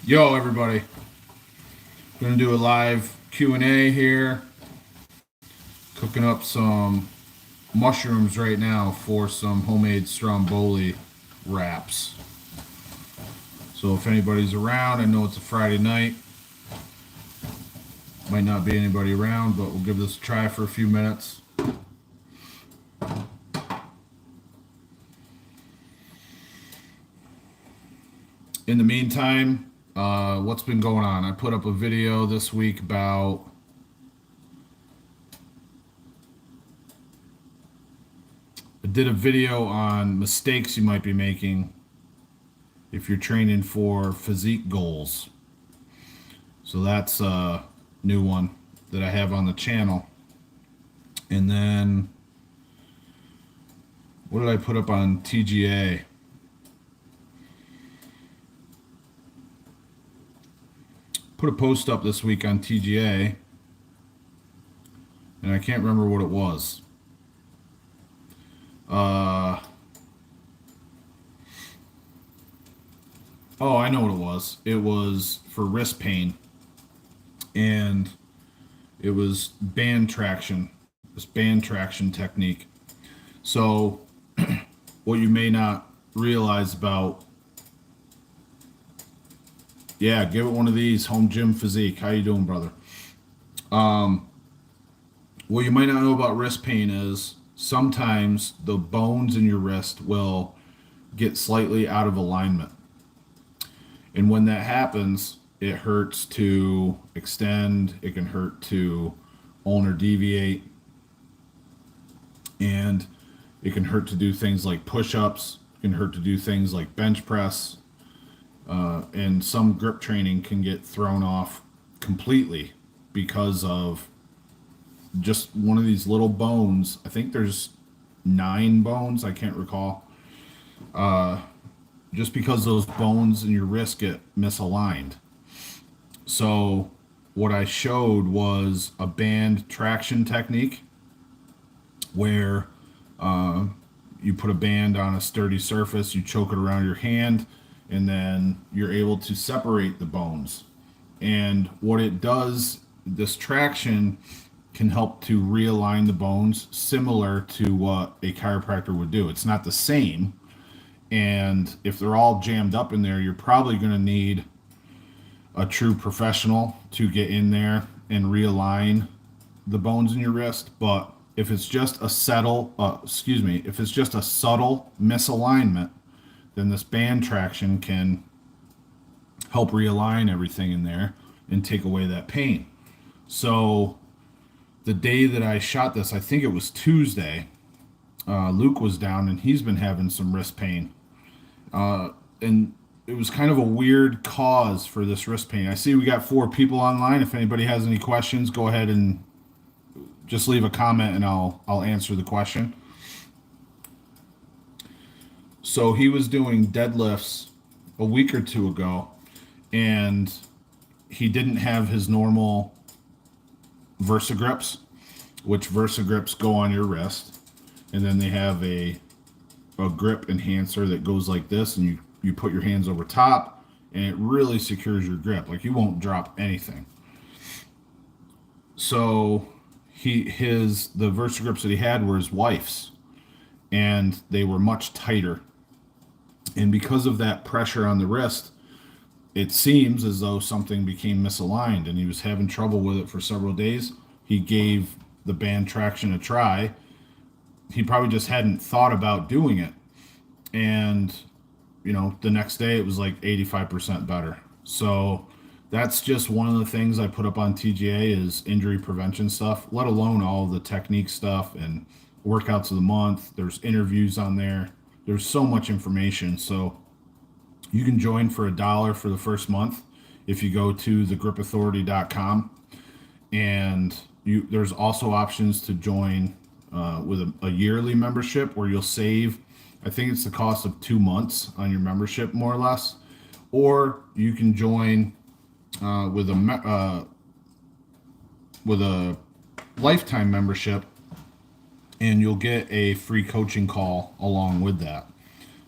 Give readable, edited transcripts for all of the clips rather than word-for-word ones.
Yo, everybody. Gonna do a live Q&A here. Cooking up some mushrooms right now for some homemade stromboli wraps. So if anybody's around, I know it's a Friday night. Might not be anybody around, but we'll give this a try for a few minutes. In the meantime, what's been going on? I put up a video this week about I did a video on mistakes you might be making if you're training for physique goals. So that's a new one that I have on the channel. And then what did I put up on TGA? Put a post up this week on TGA, and I can't remember what it was. Oh, I know what it was. It was for wrist pain, and it was band traction, this band traction technique. So, what you may not realize about, yeah, give it one of these, home gym physique. How you doing, brother? What you might not know about wrist pain is sometimes the bones in your wrist will get slightly out of alignment. And when that happens, it hurts to extend, it can hurt to ulnar deviate, and it can hurt to do things like push-ups, it can hurt to do things like bench press, and some grip training can get thrown off completely because of just one of these little bones. I think there's 9 bones, I can't recall. Just because those bones in your wrist get misaligned. So what I showed was a band traction technique where you put a band on a sturdy surface, you choke it around your hand, and then you're able to separate the bones. And what it does, this traction can help to realign the bones similar to what a chiropractor would do. It's not the same. And if they're all jammed up in there, you're probably going to need a true professional to get in there and realign the bones in your wrist. But if it's just a if it's just a subtle misalignment, then this band traction can help realign everything in there and take away that pain. So the day that I shot this, I think it was Tuesday, Luke was down and he's been having some wrist pain. And it was kind of a weird cause for this wrist pain. I see we got 4 people online. If anybody has any questions, go ahead and just leave a comment and I'll answer the question. So he was doing deadlifts a week or 2 ago, and he didn't have his normal VersaGrips, which VersaGrips go on your wrist, and then they have a grip enhancer that goes like this, and you put your hands over top, and it really secures your grip. Like, you won't drop anything. So the VersaGrips that he had were his wife's, and they were much tighter. And because of that pressure on the wrist, it seems as though something became misaligned, and he was having trouble with it for several days. He gave the band traction a try. He probably just hadn't thought about doing it. And, the next day it was like 85% better. So that's just one of the things I put up on TGA is injury prevention stuff, let alone all the technique stuff and workouts of the month. There's interviews on there. There's so much information. So you can join for $1 for the first month if you go to thegripauthority.com. And there's also options to join with a yearly membership where you'll save, I think it's the cost of 2 months on your membership, more or less. Or you can join with a lifetime membership, and you'll get a free coaching call along with that.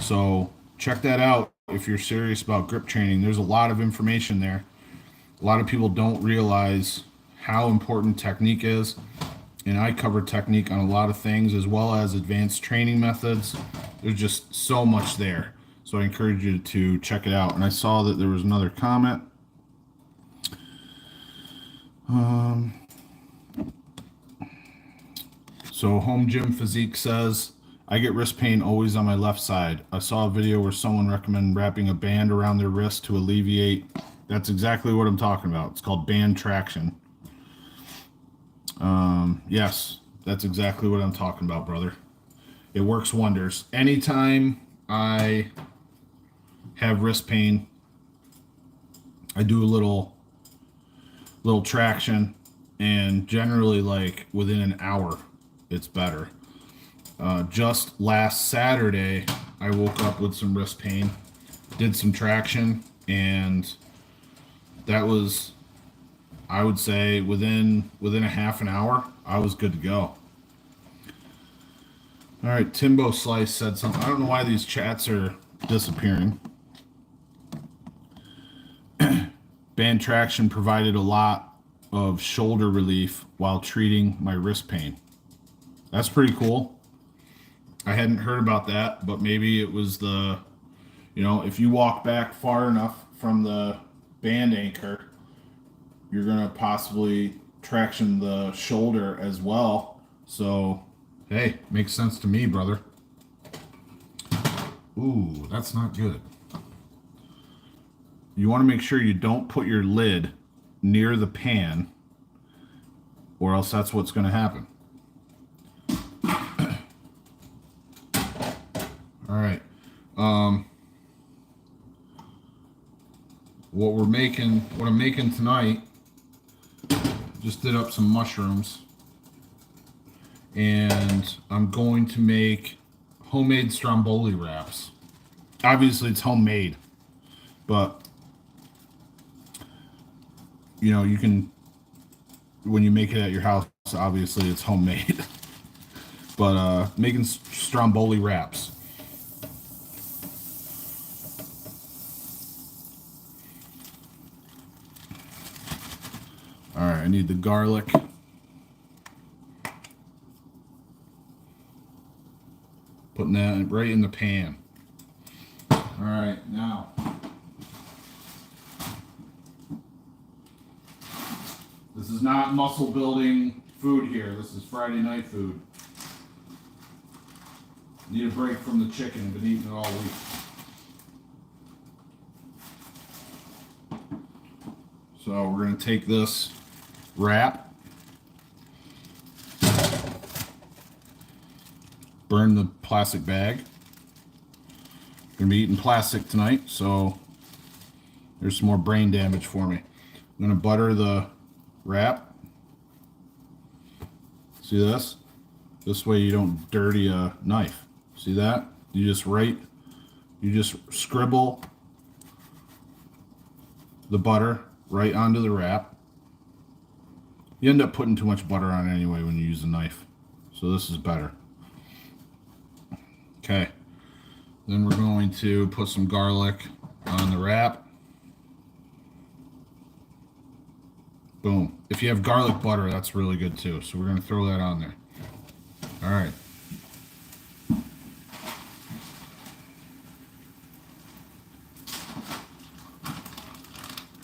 So check that out. if you're serious about grip training. There's a lot of information there. A lot of people don't realize how important technique is, and I cover technique on a lot of things as well as advanced training methods. There's just so much there. So I encourage you to check it out. And I saw that there was another comment. So Home Gym Physique says, I get wrist pain always on my left side. I saw a video where someone recommended wrapping a band around their wrist to alleviate. That's exactly what I'm talking about. It's called band traction. Yes, that's exactly what I'm talking about, brother. It works wonders. Anytime I have wrist pain, I do a little traction, and generally like within an hour it's better. Just last Saturday I woke up with some wrist pain, did some traction, and that was, I would say, within a half an hour I was good to go. All right, Timbo Slice said something. I don't know why these chats are disappearing. Band traction provided a lot of shoulder relief while treating my wrist pain. That's pretty cool. I hadn't heard about that, but maybe it was the, if you walk back far enough from the band anchor, you're going to possibly traction the shoulder as well. So, hey, makes sense to me, brother. Ooh, that's not good. You want to make sure you don't put your lid near the pan, or else that's what's going to happen. All right. What I'm making tonight, just did up some mushrooms, and I'm going to make homemade stromboli wraps. Obviously it's homemade, but you can, when you make it at your house, obviously it's homemade. But making stromboli wraps. All right, I need the garlic. Putting that right in the pan. All right, now this is not muscle building food here. This is Friday night food. Need a break from the chicken. Been eating it all week. So we're going to take this wrap, burn the plastic bag. Going to be eating plastic tonight, so there's some more brain damage for me. I'm going to butter the wrap. See this? This way you don't dirty a knife. See that? You just scribble the butter right onto the wrap. You end up putting too much butter on anyway when you use a knife. So this is better. Okay. Then we're going to put some garlic on the wrap. Boom. If you have garlic butter, that's really good too. So we're going to throw that on there. All right.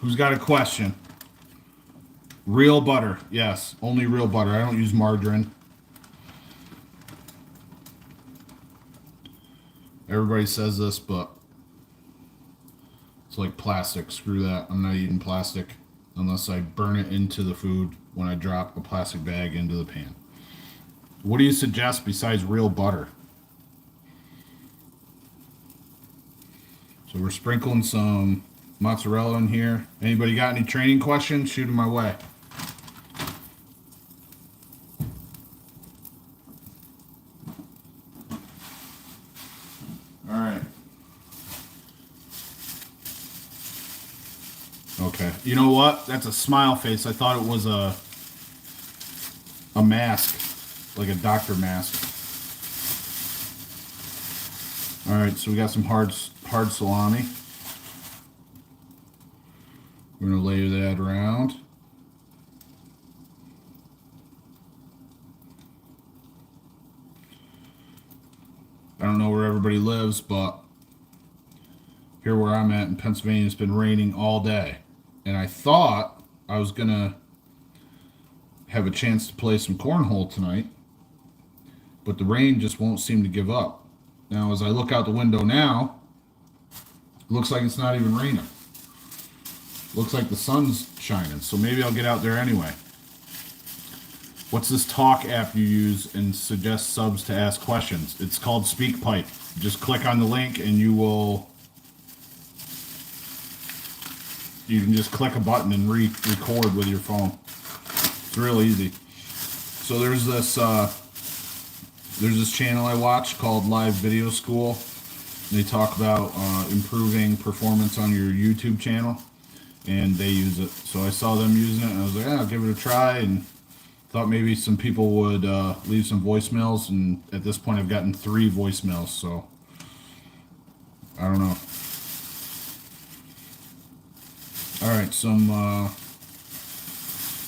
Who's got a question? Real butter. Yes, only real butter. I don't use margarine. Everybody says this, but it's like plastic. Screw that. I'm not eating plastic unless I burn it into the food when I drop a plastic bag into the pan. What do you suggest besides real butter? So we're sprinkling some mozzarella in here. Anybody got any training questions? Shoot them my way. All right. Okay. You know what? That's a smile face. I thought it was a mask, like a doctor mask. All right. So we got some hard hard salami. We're going to layer that around. I don't know where everybody lives, but here where I'm at in Pennsylvania, it's been raining all day. And I thought I was going to have a chance to play some cornhole tonight, but the rain just won't seem to give up. Now, as I look out the window now, it looks like it's not even raining. Looks like the sun's shining, so maybe I'll get out there anyway. What's this talk app you use and suggest subs to ask questions? It's called SpeakPipe. Just click on the link and you can just click a button and record with your phone. It's real easy. So there's this channel I watch called Live Video School. They talk about improving performance on your YouTube channel, and they use it. So I saw them using it, and I was like, I'll give it a try, and thought maybe some people would leave some voicemails, and at this point I've gotten 3 voicemails, so I don't know. Alright,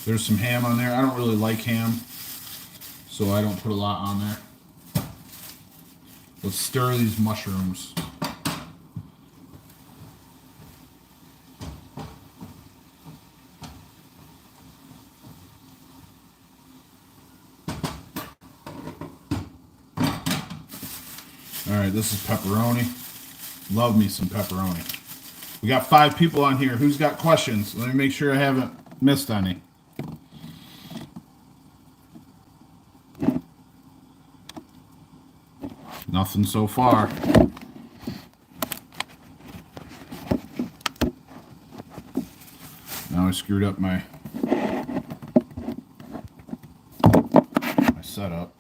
there's some ham on there. I don't really like ham, so I don't put a lot on there. Let's stir these mushrooms. Alright, this is pepperoni. Love me some pepperoni. We got 5 people on here. Who's got questions? Let me make sure I haven't missed any. Nothing so far. Now I screwed up my setup.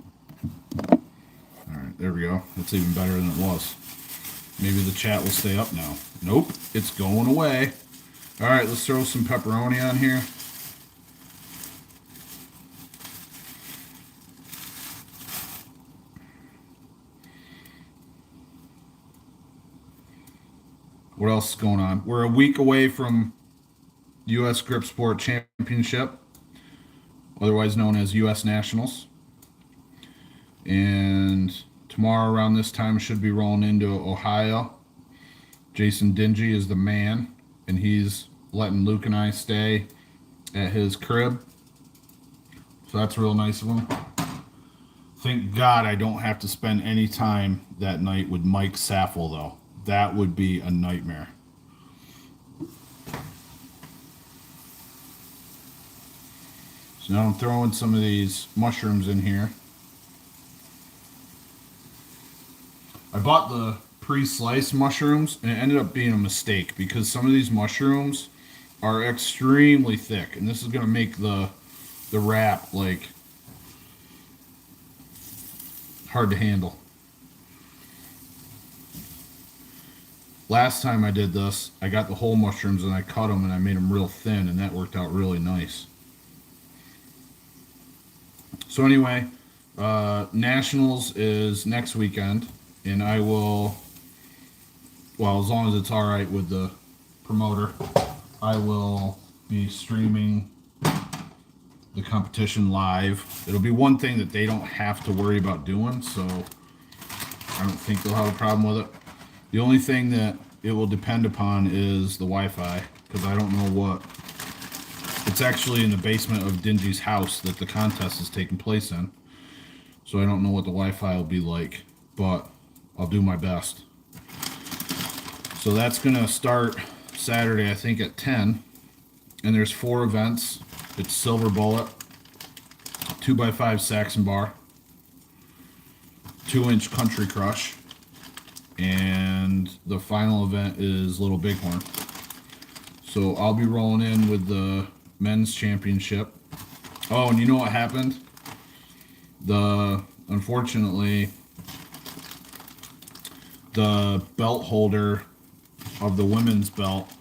Alright, there we go. That's even better than it was. Maybe the chat will stay up now. Nope, it's going away. Alright, let's throw some pepperoni on here. What else is going on? We're a week away from U.S. Grip Sport Championship, otherwise known as U.S. Nationals. And tomorrow around this time should be rolling into Ohio. Jason Dingy is the man, and he's letting Luke and I stay at his crib. So that's real nice of him. Thank God I don't have to spend any time that night with Mike Saffel, though. That would be a nightmare. So now I'm throwing some of these mushrooms in here. I bought the pre-sliced mushrooms, and it ended up being a mistake because some of these mushrooms are extremely thick, and this is going to make the wrap like hard to handle. Last time I did this, I got the whole mushrooms and I cut them and I made them real thin, and that worked out really nice. So anyway, Nationals is next weekend, and I will, well, as long as it's all right with the promoter, I will be streaming the competition live. It'll be one thing that they don't have to worry about doing, so I don't think they'll have a problem with it. The only thing that it will depend upon is the Wi-Fi, because I don't know what. It's actually in the basement of Dingy's house that the contest is taking place in, so I don't know what the Wi-Fi will be like, but I'll do my best. So that's going to start Saturday, I think, at 10, and there's 4 events. It's Silver Bullet, 2x5 Saxon Bar, 2-inch Country Crush, and the final event is Little Bighorn. So I'll be rolling in with the men's championship. Oh, and you know what happened? Unfortunately, the belt holder of the women's belt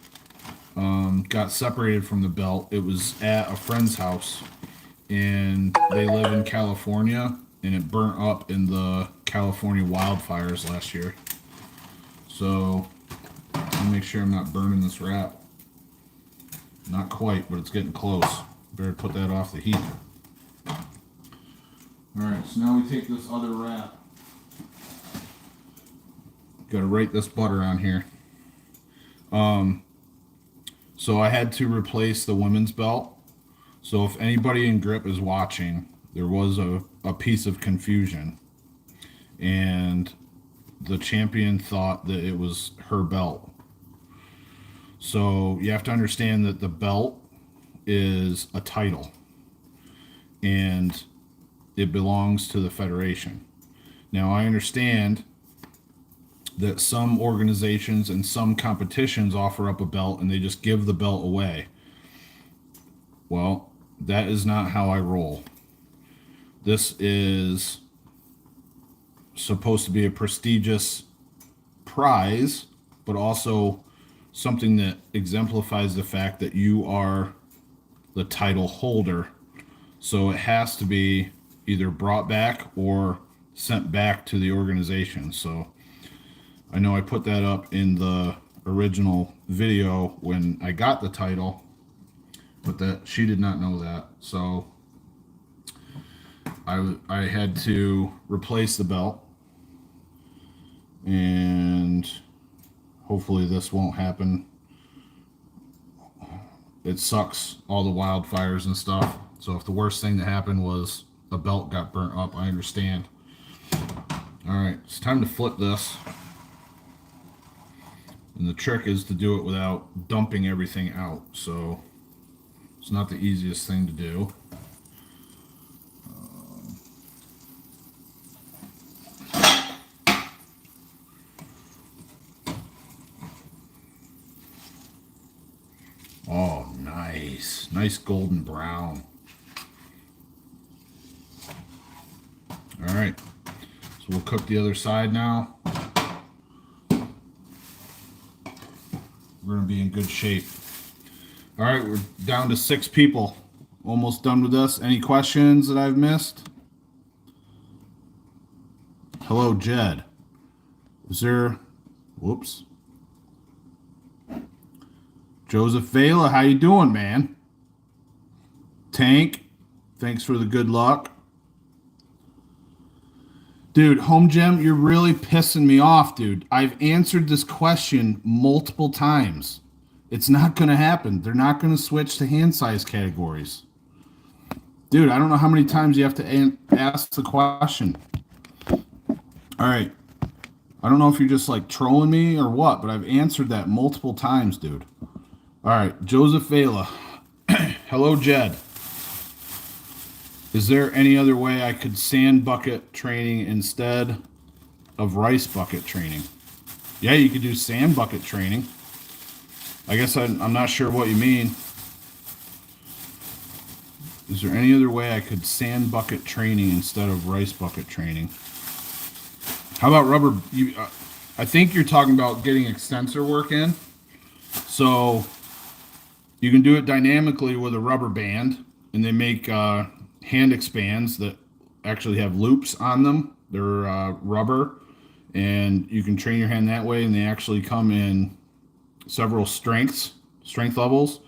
got separated from the belt. It was at a friend's house, and they live in California, and it burnt up in the California wildfires last year. So Let me make sure I'm not burning this wrap. Not quite, but it's getting close. Better put that off the heat. Alright, so now we take this other wrap. Gotta rate this butter on here. So I had to replace the women's belt. So if anybody in grip is watching, there was a piece of confusion. And the champion thought that it was her belt. So you have to understand that the belt is a title. And it belongs to the federation. Now I understand that some organizations and some competitions offer up a belt and they just give the belt away. Well, that is not how I roll. This is supposed to be a prestigious prize, but also something that exemplifies the fact that you are the title holder. So it has to be either brought back or sent back to the organization. So I know I put that up in the original video when I got the title, but that she did not know that. So I had to replace the belt, and hopefully this won't happen. It sucks, all the wildfires and stuff. So if the worst thing that happened was a belt got burnt up, I understand. All right, it's time to flip this. And the trick is to do it without dumping everything out. So it's not the easiest thing to do. Oh, nice. Nice golden brown. All right. So we'll cook the other side now. We're going to be in good shape. All right, we're down to 6 people. Almost done with this. Any questions that I've missed? Hello, Jed. Is there... Whoops. Joseph Vela, how you doing, man? Tank, thanks for the good luck. Dude, Home Gym, you're really pissing me off, dude. I've answered this question multiple times. It's not going to happen. They're not going to switch to hand size categories. Dude, I don't know how many times you have to ask the question. All right. I don't know if you're just like trolling me or what, but I've answered that multiple times, dude. All right, Joseph Vela. Hello, Jed. Is there any other way I could sand bucket training instead of rice bucket training? Yeah, you could do sand bucket training. I guess I'm not sure what you mean. Is there any other way I could sand bucket training instead of rice bucket training? How about rubber? I think you're talking about getting extensor work in. So you can do it dynamically with a rubber band, and they make hand expands that actually have loops on them. They're rubber, and you can train your hand that way, and they actually come in several strength levels.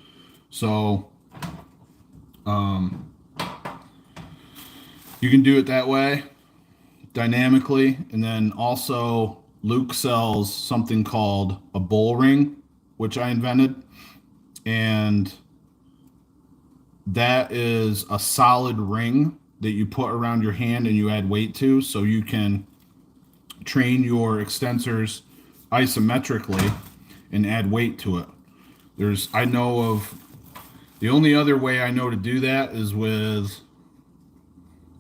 So you can do it that way dynamically, and then also Luke sells something called a bull ring, which I invented, and that is a solid ring that you put around your hand and you add weight to, so you can train your extensors isometrically and add weight to it. I know of, the only other way I know to do that is with,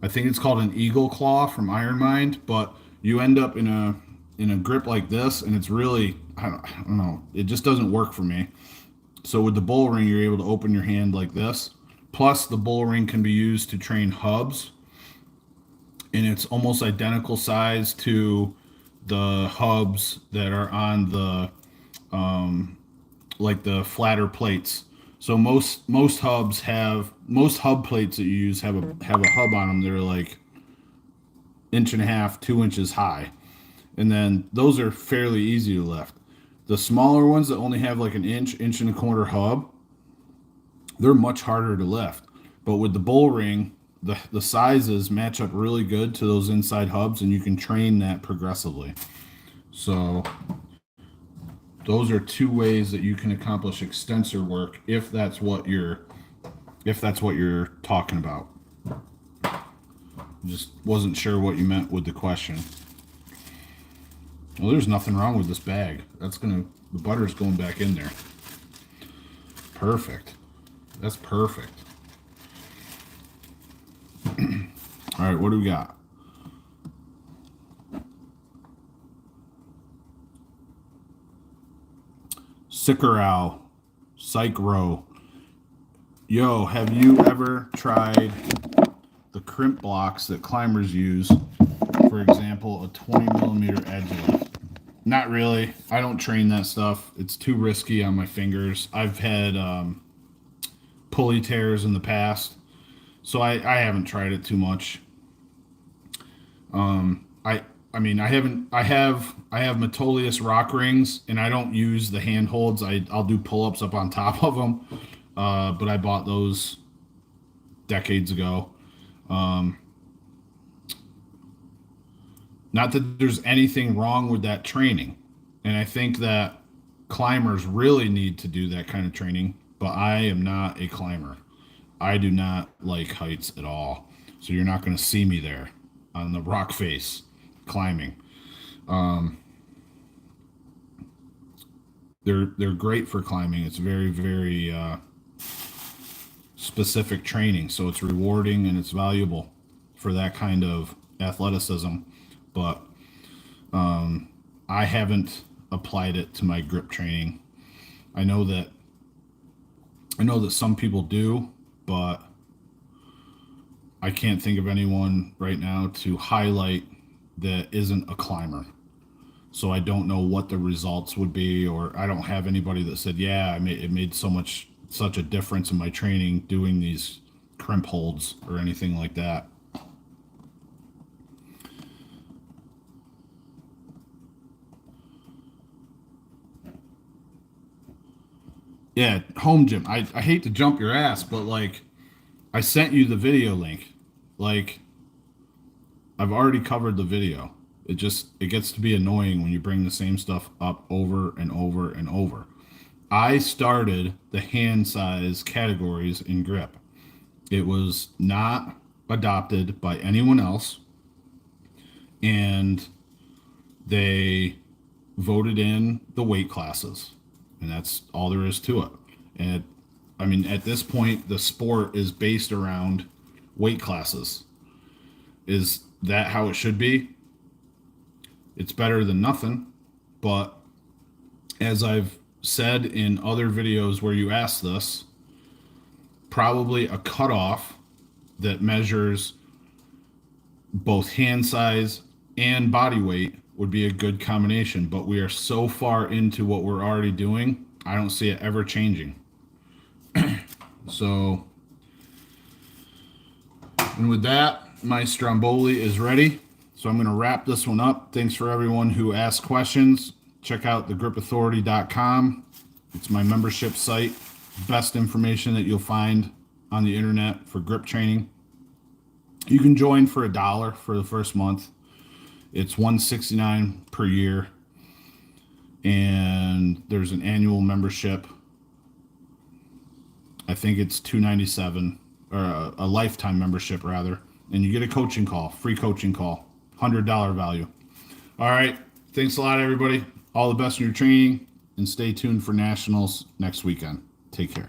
I think it's called an eagle claw from Iron Mind, but you end up in a grip like this, and it's really, I don't know, it just doesn't work for me. So with the bull ring, you're able to open your hand like this. Plus, the bull ring can be used to train hubs, and it's almost identical size to the hubs that are on the like the flatter plates. So most hub plates that you use have a hub on them that are like 1.5 to 2 inches high, and then those are fairly easy to lift. The smaller ones that only have like an inch, inch and a quarter hub, they're much harder to lift. But with the bull ring, the sizes match up really good to those inside hubs, and you can train that progressively. So those are two ways that you can accomplish extensor work if that's what you're talking about. Just wasn't sure what you meant with the question. Well, there's nothing wrong with this bag. The butter's going back in there. Perfect. That's perfect. All right, what do we got? Sickerow, Psych Row. Yo, have you ever tried the crimp blocks that climbers use? For example, a 20 millimeter edge lift. Not really. I don't train that stuff. It's too risky on my fingers. I've had pulley tears in the past, so I haven't tried it too much. I mean, I have Metolius rock rings, and I don't use the handholds. I'll do pull-ups up on top of them, but I bought those decades ago. Not that there's anything wrong with that training, and I think that climbers really need to do that kind of training, but I am not a climber. I do not like heights at all, so you're not going to see me there on the rock face climbing. They're great for climbing. It's very, very specific training, so it's rewarding and it's valuable for that kind of athleticism. But I haven't applied it to my grip training. I know that some people do, but I can't think of anyone right now to highlight that isn't a climber. So I don't know what the results would be, or I don't have anybody that said, yeah, it made such a difference in my training doing these crimp holds or anything like that. Yeah, home gym. I hate to jump your ass, but like I sent you the video link. Like I've already covered the video. It gets to be annoying when you bring the same stuff up over and over and over. I started the hand size categories in grip. It was not adopted by anyone else, and they voted in the weight classes, and that's all there is to it. And I mean, at this point, the sport is based around weight classes. Is that how it should be? It's better than nothing, but as I've said in other videos where you asked this, probably a cutoff that measures both hand size and body weight would be a good combination, but we are so far into what we're already doing, I don't see it ever changing. So, and with that, my Stromboli is ready. So I'm going to wrap this one up. Thanks for everyone who asked questions. Check out thegripauthority.com. It's my membership site. Best information that you'll find on the internet for grip training. You can join for $1 for the first month. It's $169 per year. And there's an annual membership. I think it's $297, or a lifetime membership rather. And you get a coaching call, free coaching call, $100 value. All right. Thanks a lot, everybody. All the best in your training, and stay tuned for nationals next weekend. Take care.